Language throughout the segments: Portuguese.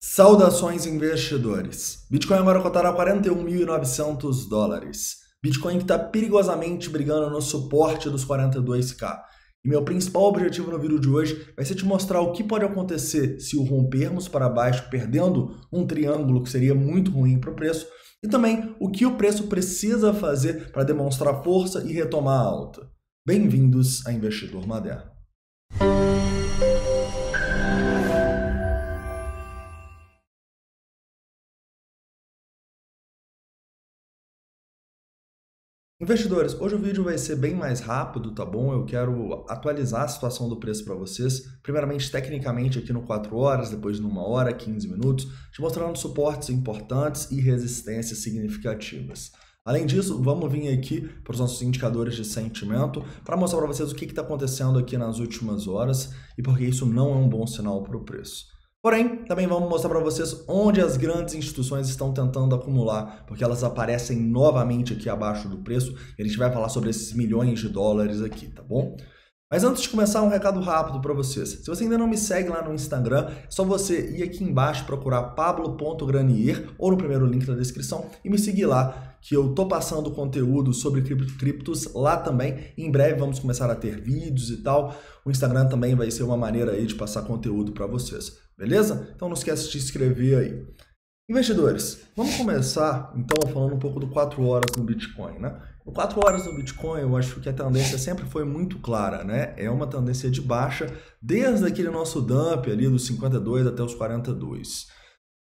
Saudações, investidores! Bitcoin agora cotará $41.900. Bitcoin que está perigosamente brigando no suporte dos 42k. E meu principal objetivo no vídeo de hoje vai ser te mostrar o que pode acontecer se o rompermos para baixo, perdendo um triângulo que seria muito ruim para o preço, e também o que o preço precisa fazer para demonstrar força e retomar a alta. Bem-vindos a Investidor Moderno. Investidores, hoje o vídeo vai ser bem mais rápido, tá bom? Eu quero atualizar a situação do preço para vocês, primeiramente tecnicamente aqui no 4 horas, depois no 1 hora, 15 minutos, te mostrando suportes importantes e resistências significativas. Além disso, vamos vir aqui para os nossos indicadores de sentimento para mostrar para vocês o que está acontecendo aqui nas últimas horas e porque isso não é um bom sinal para o preço. Porém, também vamos mostrar para vocês onde as grandes instituições estão tentando acumular, porque elas aparecem novamente aqui abaixo do preço, e a gente vai falar sobre esses milhões de dólares aqui, tá bom? Mas antes de começar, um recado rápido para vocês. Se você ainda não me segue lá no Instagram, é só você ir aqui embaixo procurar pablo.granier ou no primeiro link da descrição e me seguir lá, que eu tô passando conteúdo sobre criptos lá também. Em breve vamos começar a ter vídeos e tal. O Instagram também vai ser uma maneira aí de passar conteúdo para vocês, beleza? Então não esquece de se inscrever aí. Investidores, vamos começar então falando um pouco do 4 horas no Bitcoin, né? No 4 horas no Bitcoin, eu acho que a tendência sempre foi muito clara, né? É uma tendência de baixa desde aquele nosso dump ali dos 52 até os 42.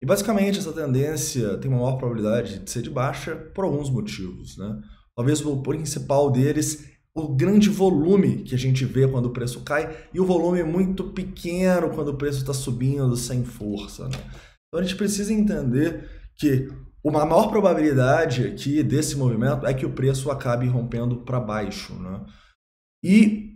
E basicamente essa tendência tem uma maior probabilidade de ser de baixa por alguns motivos, né? Talvez o principal deles, o grande volume que a gente vê quando o preço cai e o volume muito pequeno quando o preço está subindo sem força, né? Então a gente precisa entender que uma maior probabilidade aqui desse movimento é que o preço acabe rompendo para baixo, né? E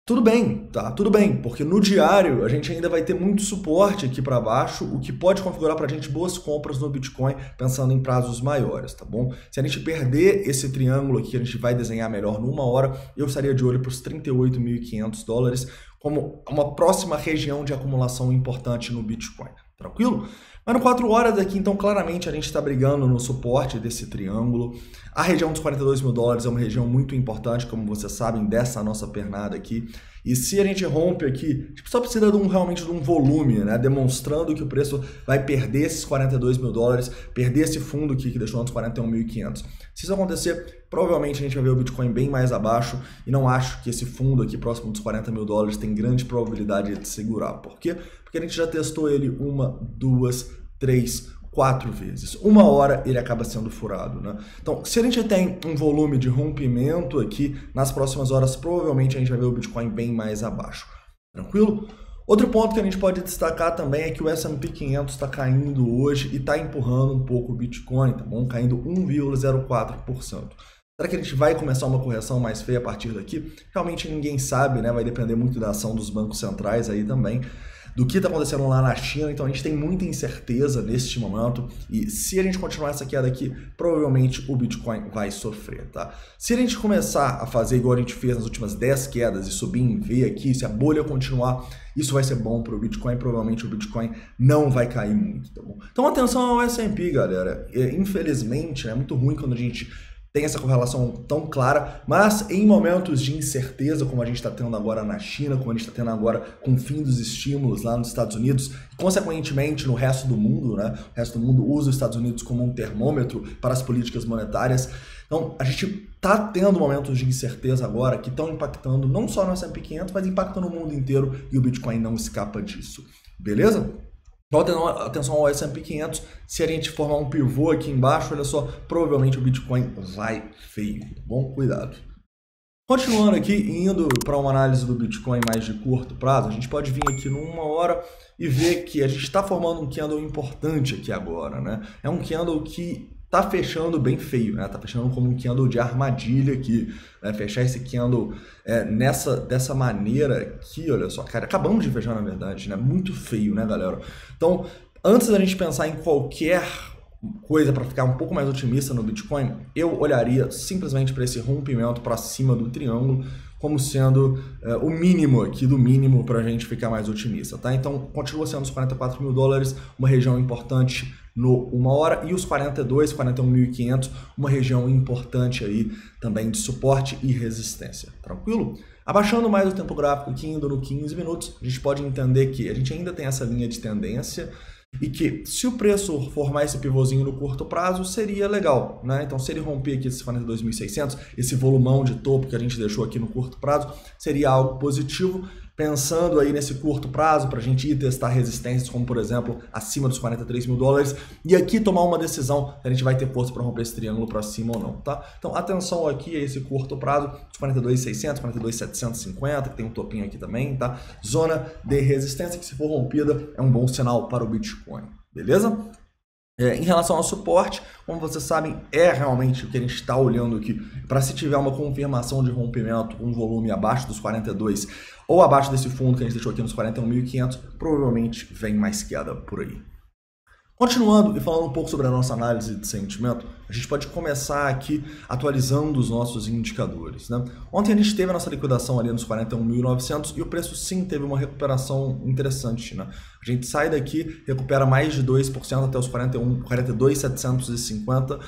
tudo bem, tá? Tudo bem, porque no diário a gente ainda vai ter muito suporte aqui para baixo, o que pode configurar para a gente boas compras no Bitcoin, pensando em prazos maiores, tá bom? Se a gente perder esse triângulo aqui, a gente vai desenhar melhor numa hora, eu estaria de olho para os $38.500 como uma próxima região de acumulação importante no Bitcoin, tranquilo? Mas no 4 horas aqui, então, claramente a gente está brigando no suporte desse triângulo. A região dos $42.000 é uma região muito importante, como vocês sabem, dessa nossa pernada aqui. E se a gente rompe aqui, a gente só precisa realmente de um volume, né? Demonstrando que o preço vai perder esses $42.000, perder esse fundo aqui que deixou nos 41.500. Se isso acontecer, provavelmente a gente vai ver o Bitcoin bem mais abaixo e não acho que esse fundo aqui próximo dos $40.000 tem grande probabilidade de segurar. Por quê? Porque a gente já testou ele 1, 2, 3, 4 vezes. 1 hora ele acaba sendo furado, né? Então, se a gente tem um volume de rompimento aqui, nas próximas horas, provavelmente a gente vai ver o Bitcoin bem mais abaixo. Tranquilo? Outro ponto que a gente pode destacar também é que o S&P 500 está caindo hoje e está empurrando um pouco o Bitcoin, tá bom? Caindo 1,04%. Será que a gente vai começar uma correção mais feia a partir daqui? Realmente ninguém sabe, né? Vai depender muito da ação dos bancos centrais aí também, do que está acontecendo lá na China, então a gente tem muita incerteza neste momento e se a gente continuar essa queda aqui, provavelmente o Bitcoin vai sofrer, tá? Se a gente começar a fazer igual a gente fez nas últimas 10 quedas e subir em V aqui, se a bolha continuar, isso vai ser bom para o Bitcoin, provavelmente o Bitcoin não vai cair muito, tá bom? Então atenção ao S&P, galera. Infelizmente, é muito ruim quando a gente tem essa correlação tão clara, mas em momentos de incerteza, como a gente está tendo agora na China, como a gente está tendo agora com o fim dos estímulos lá nos Estados Unidos, e consequentemente no resto do mundo, né? O resto do mundo usa os Estados Unidos como um termômetro para as políticas monetárias. Então, a gente está tendo momentos de incerteza agora que estão impactando não só no S&P 500, mas impactam no mundo inteiro e o Bitcoin não escapa disso. Beleza? Então, atenção ao S&P 500, se a gente formar um pivô aqui embaixo, olha só, provavelmente o Bitcoin vai feio, tá bom? Cuidado. Continuando aqui, indo para uma análise do Bitcoin mais de curto prazo, a gente pode vir aqui numa hora e ver que a gente está formando um candle importante aqui agora, né? É um candle que tá fechando bem feio, né? Tá fechando como um candle de armadilha aqui, né? Fechar esse candle dessa maneira aqui, olha só, cara, acabamos de fechar na verdade, né? Muito feio, né, galera? Então, antes da gente pensar em qualquer coisa para ficar um pouco mais otimista no Bitcoin, eu olharia simplesmente para esse rompimento para cima do triângulo, como sendo o mínimo aqui do mínimo para a gente ficar mais otimista, tá? Então continua sendo os 44 mil dólares, uma região importante no 1 hora, e os 42, 41.500, uma região importante aí também de suporte e resistência, tranquilo? Abaixando mais o tempo gráfico aqui, indo no 15 minutos, a gente pode entender que a gente ainda tem essa linha de tendência e que se o preço formar esse pivôzinho no curto prazo, seria legal, né? Então se ele romper aqui esses 42.600, esse volumão de topo que a gente deixou aqui no curto prazo, seria algo positivo. Pensando aí nesse curto prazo, para a gente ir testar resistências, como por exemplo, acima dos 43 mil dólares, e aqui tomar uma decisão se a gente vai ter força para romper esse triângulo para cima ou não, tá? Então, atenção aqui a esse curto prazo, dos 42.600, 42.750, que tem um topinho aqui também, tá? Zona de resistência que, se for rompida, é um bom sinal para o Bitcoin, beleza? Em relação ao suporte, como vocês sabem, é realmente o que a gente está olhando aqui. Para se tiver uma confirmação de rompimento, um volume abaixo dos 42 ou abaixo desse fundo que a gente deixou aqui nos 41.500, provavelmente vem mais queda por aí. Continuando e falando um pouco sobre a nossa análise de sentimento, a gente pode começar aqui atualizando os nossos indicadores, né? Ontem a gente teve a nossa liquidação ali nos 41.900 e o preço sim teve uma recuperação interessante, né? A gente sai daqui, recupera mais de 2% até os 42.750.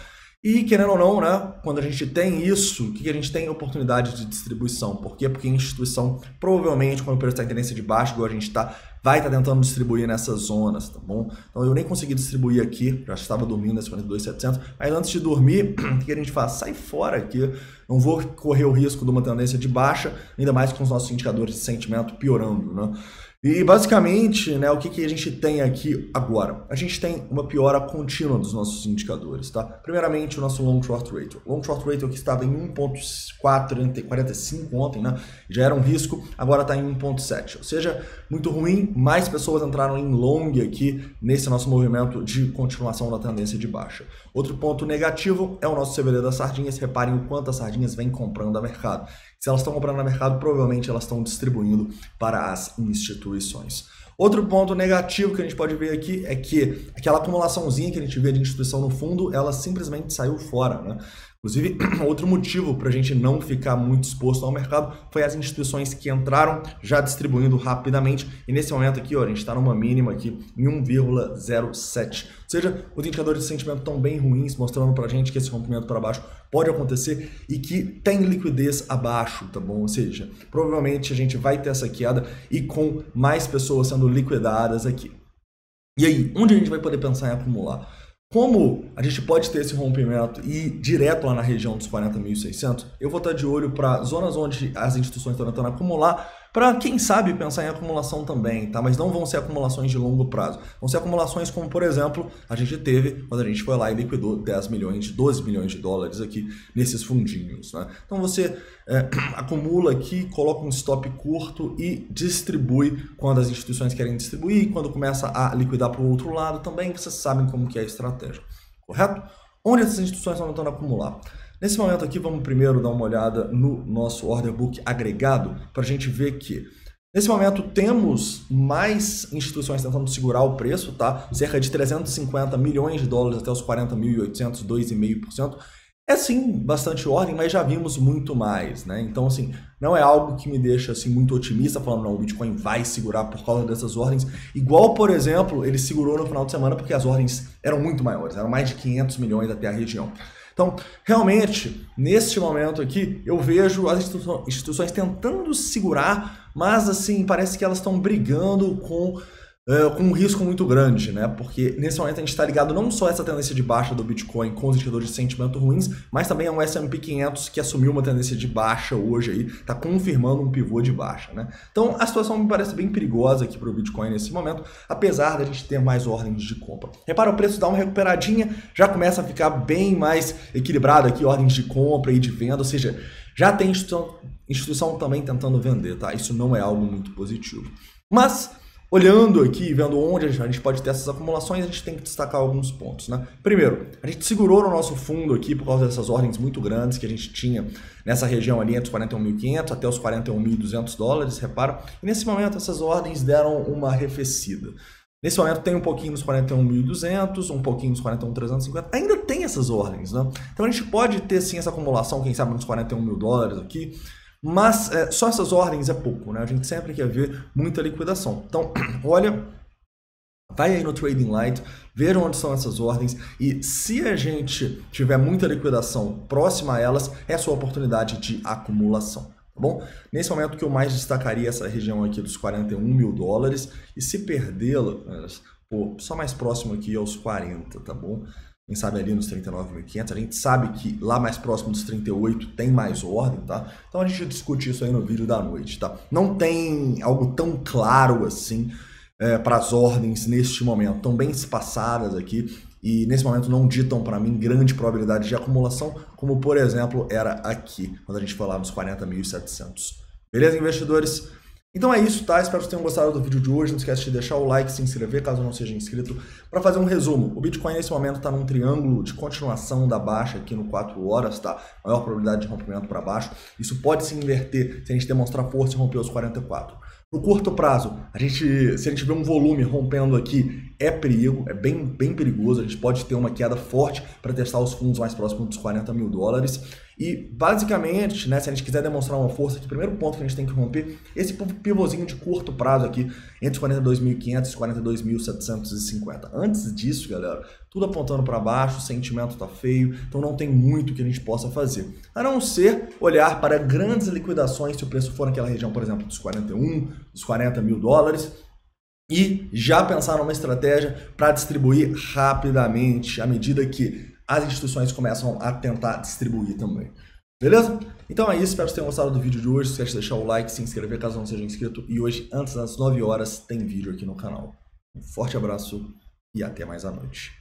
E, querendo ou não, né, quando a gente tem isso, o que a gente tem? Oportunidade de distribuição. Por quê? Porque a instituição, provavelmente, quando o preço está em tendência de baixo, igual a gente está, vai estar tentando distribuir nessas zonas, tá bom? Então, eu nem consegui distribuir aqui, já estava dormindo nesse 42.700, mas antes de dormir, o que a gente faz? Sai fora aqui, não vou correr o risco de uma tendência de baixa, ainda mais com os nossos indicadores de sentimento piorando, né? E basicamente, né, o que a gente tem aqui agora? A gente tem uma piora contínua dos nossos indicadores, tá? Primeiramente, o nosso long short ratio. O long short ratio que estava em 1.445 ontem, né? Já era um risco, agora está em 1.7. Ou seja, muito ruim, mais pessoas entraram em long aqui nesse nosso movimento de continuação da tendência de baixa. Outro ponto negativo é o nosso CVD das sardinhas. Reparem o quanto as sardinhas vêm comprando a mercado. Se elas estão comprando no mercado, provavelmente elas estão distribuindo para as instituições. Outro ponto negativo que a gente pode ver aqui é que aquela acumulaçãozinha que a gente vê de instituição no fundo, ela simplesmente saiu fora, né? Inclusive, outro motivo para a gente não ficar muito exposto ao mercado foi as instituições que entraram já distribuindo rapidamente. E nesse momento aqui, ó, a gente está numa mínima aqui em 1,07. Ou seja, os indicadores de sentimento estão bem ruins, mostrando para a gente que esse rompimento para baixo pode acontecer e que tem liquidez abaixo, tá bom? Ou seja, provavelmente a gente vai ter essa queda e com mais pessoas sendo liquidadas aqui. E aí, onde a gente vai poder pensar em acumular? Como a gente pode ter esse rompimento e ir direto lá na região dos 40.600, eu vou estar de olho para zonas onde as instituições estão tentando acumular, para quem sabe pensar em acumulação também, tá? Mas não vão ser acumulações de longo prazo. Vão ser acumulações como, por exemplo, a gente teve quando a gente foi lá e liquidou 10 milhões, 12 milhões de dólares aqui nesses fundinhos, né? Então você acumula aqui, coloca um stop curto e distribui quando as instituições querem distribuir, quando começa a liquidar para o outro lado também, vocês sabem como que é a estratégia, correto? Onde essas instituições estão tentando acumular? Nesse momento aqui, vamos primeiro dar uma olhada no nosso order book agregado para a gente ver que, nesse momento, temos mais instituições tentando segurar o preço, tá? Cerca de 350 milhões de dólares até os 40.800, 2,5%. É sim bastante ordem, mas já vimos muito mais, né? Então, assim, não é algo que me deixa assim muito otimista, falando, não, o Bitcoin vai segurar por causa dessas ordens. Igual, por exemplo, ele segurou no final de semana porque as ordens eram muito maiores, eram mais de 500 milhões até a região. Então, realmente, neste momento aqui, eu vejo as instituições tentando segurar, mas assim, parece que elas estão brigando com um risco muito grande, né? Porque nesse momento a gente está ligado não só a essa tendência de baixa do Bitcoin com os indicadores de sentimento ruins, mas também a um S&P 500 que assumiu uma tendência de baixa hoje aí, está confirmando um pivô de baixa, né? Então a situação me parece bem perigosa aqui para o Bitcoin nesse momento, apesar da gente ter mais ordens de compra. Repara, o preço dá uma recuperadinha, já começa a ficar bem mais equilibrado aqui, ordens de compra e de venda, ou seja, já tem instituição também tentando vender, tá? Isso não é algo muito positivo. Mas olhando aqui, vendo onde a gente pode ter essas acumulações, a gente tem que destacar alguns pontos, né? Primeiro, a gente segurou no nosso fundo aqui por causa dessas ordens muito grandes que a gente tinha nessa região ali entre os 41.500 até os 41.200 dólares, repara. E nesse momento essas ordens deram uma arrefecida. Nesse momento tem um pouquinho nos 41.200, um pouquinho nos 41.350, ainda tem essas ordens, né? Então a gente pode ter sim essa acumulação, quem sabe nos 41 mil dólares aqui, Mas só essas ordens é pouco, né? A gente sempre quer ver muita liquidação. Então, olha, vai aí no Trading Light, veja onde são essas ordens e se a gente tiver muita liquidação próxima a elas, é a sua oportunidade de acumulação. Tá bom? Nesse momento, o que eu mais destacaria é essa região aqui dos 41 mil dólares e se perdê-la, só mais próximo aqui aos 40, tá bom? Quem sabe ali nos 39.500, a gente sabe que lá mais próximo dos 38 tem mais ordem, tá? Então a gente discute isso aí no vídeo da noite, tá? Não tem algo tão claro assim para as ordens neste momento, estão bem espaçadas aqui e nesse momento não ditam para mim grande probabilidade de acumulação, como por exemplo era aqui, quando a gente foi lá nos 40.700. Beleza, investidores? Então é isso, tá? Espero que vocês tenham gostado do vídeo de hoje. Não esquece de deixar o like, se inscrever caso não seja inscrito. Para fazer um resumo, o Bitcoin nesse momento está num triângulo de continuação da baixa aqui no 4 horas, tá? Maior probabilidade de rompimento para baixo. Isso pode se inverter se a gente demonstrar força e romper os 44. No curto prazo, se a gente vê um volume rompendo aqui, é perigo, é bem perigoso. A gente pode ter uma queda forte para testar os fundos mais próximos dos 40 mil dólares. E basicamente, né, se a gente quiser demonstrar uma força, que o primeiro ponto que a gente tem que romper, esse pivôzinho de curto prazo aqui, entre os 42.500 e 42.750. Antes disso, galera, tudo apontando para baixo, o sentimento tá feio, então não tem muito que a gente possa fazer. A não ser olhar para grandes liquidações, se o preço for naquela região, por exemplo, dos 41, dos 40 mil dólares, e já pensar numa estratégia para distribuir rapidamente, à medida que as instituições começam a tentar distribuir também. Beleza? Então é isso, espero que vocês tenham gostado do vídeo de hoje. Não esquece de deixar o like, se inscrever caso não seja inscrito. E hoje, antes das 9 horas, tem vídeo aqui no canal. Um forte abraço e até mais à noite.